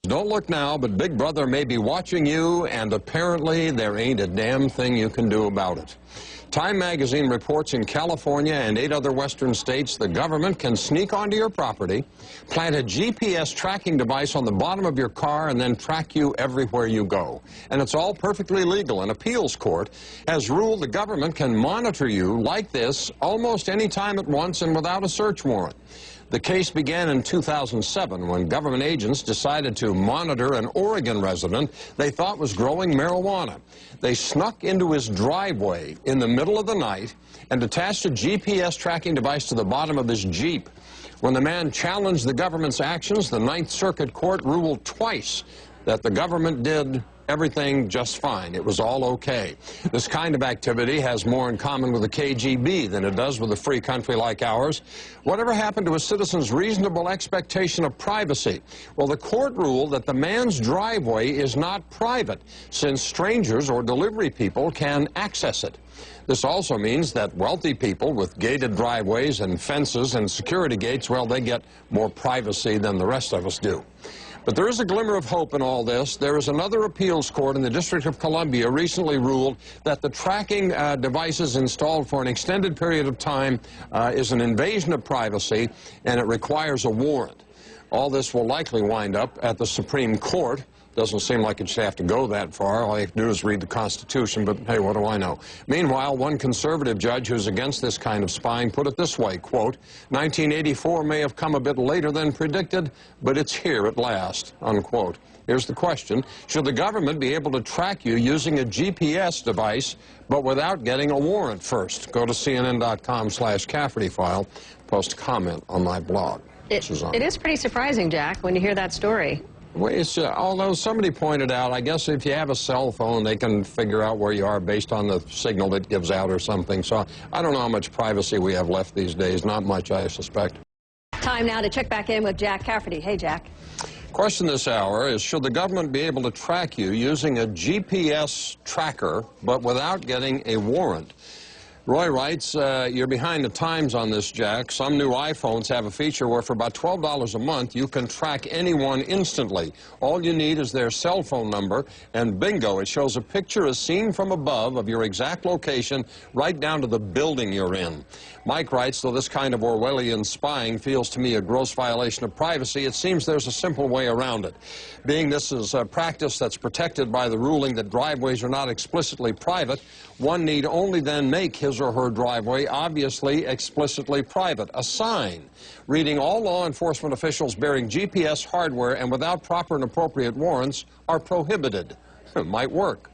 Don't look now, but Big Brother may be watching you, and apparently there ain't a damn thing you can do about it. Time magazine reports in California and 8 other western states the government can sneak onto your property, plant a GPS tracking device on the bottom of your car, and then track you everywhere you go. And it's all perfectly legal. An appeals court has ruled the government can monitor you like this almost any time at once and without a search warrant. The case began in 2007 when government agents decided to monitor an Oregon resident they thought was growing marijuana. They snuck into his driveway in the middle of the night and attached a GPS tracking device to the bottom of his Jeep. When the man challenged the government's actions, the Ninth Circuit Court ruled twice that the government did everything just fine. It was all okay. This kind of activity has more in common with the KGB than it does with a free country like ours. Whatever happened to a citizen's reasonable expectation of privacy? Well, the court ruled that the man's driveway is not private, since strangers or delivery people can access it. This also means that wealthy people with gated driveways and fences and security gates, well, they get more privacy than the rest of us do. But there is a glimmer of hope in all this. There is another appeals court in the District of Columbia recently ruled that the tracking devices installed for an extended period of time is an invasion of privacy, and it requires a warrant. All this will likely wind up at the Supreme Court. Doesn't seem like it should have to go that far. All you have to do is read the Constitution, but hey, what do I know? Meanwhile, one conservative judge who's against this kind of spying put it this way, quote, 1984 may have come a bit later than predicted, but it's here at last, unquote. Here's the question. Should the government be able to track you using a GPS device, but without getting a warrant first? Go to CNN.com/Cafferty file, post a comment on my blog. It is pretty surprising, Jack, when you hear that story. Well, although somebody pointed out, I guess if you have a cell phone, they can figure out where you are based on the signal it gives out or something. So I don't know how much privacy we have left these days. Not much, I suspect. Time now to check back in with Jack Cafferty. Hey, Jack. Question this hour is, should the government be able to track you using a GPS tracker, but without getting a warrant? Roy writes, you're behind the times on this, Jack. Some new iPhones have a feature where for about $12 a month, you can track anyone instantly. All you need is their cell phone number, and bingo, it shows a picture as seen from above of your exact location right down to the building you're in. Mike writes, though this kind of Orwellian spying feels to me a gross violation of privacy, it seems there's a simple way around it. Being this is a practice that's protected by the ruling that driveways are not explicitly private, one need only then make his or her driveway obviously explicitly private. A sign reading all law enforcement officials bearing GPS hardware and without proper and appropriate warrants are prohibited. It might work.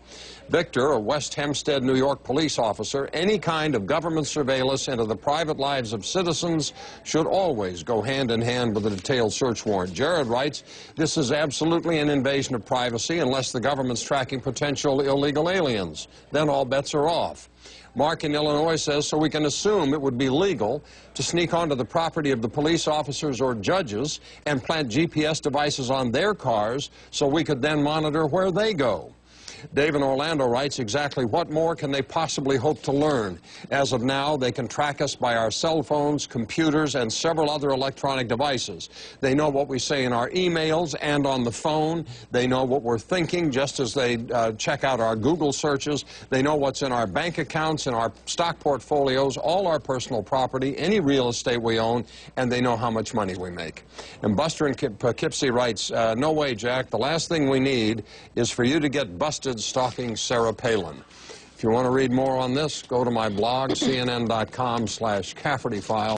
Victor, a West Hempstead, New York police officer, any kind of government surveillance into the private lives of citizens should always go hand in hand with a detailed search warrant. Jared writes, this is absolutely an invasion of privacy unless the government's tracking potential illegal aliens. Then all bets are off. Mark in Illinois says, so we can assume it would be legal to sneak onto the property of the police officers or judges and plant GPS devices on their cars so we could then monitor where they go. Dave in Orlando writes, exactly what more can they possibly hope to learn? As of now, they can track us by our cell phones, computers, and several other electronic devices. They know what we say in our emails and on the phone. They know what we're thinking just as they check out our Google searches. They know what's in our bank accounts, in our stock portfolios, all our personal property, any real estate we own, and they know how much money we make. And Buster in Poughkeepsie writes, no way, Jack. The last thing we need is for you to get busted stalking Sarah Palin. If you want to read more on this, go to my blog, CNN.com/Cafferty file.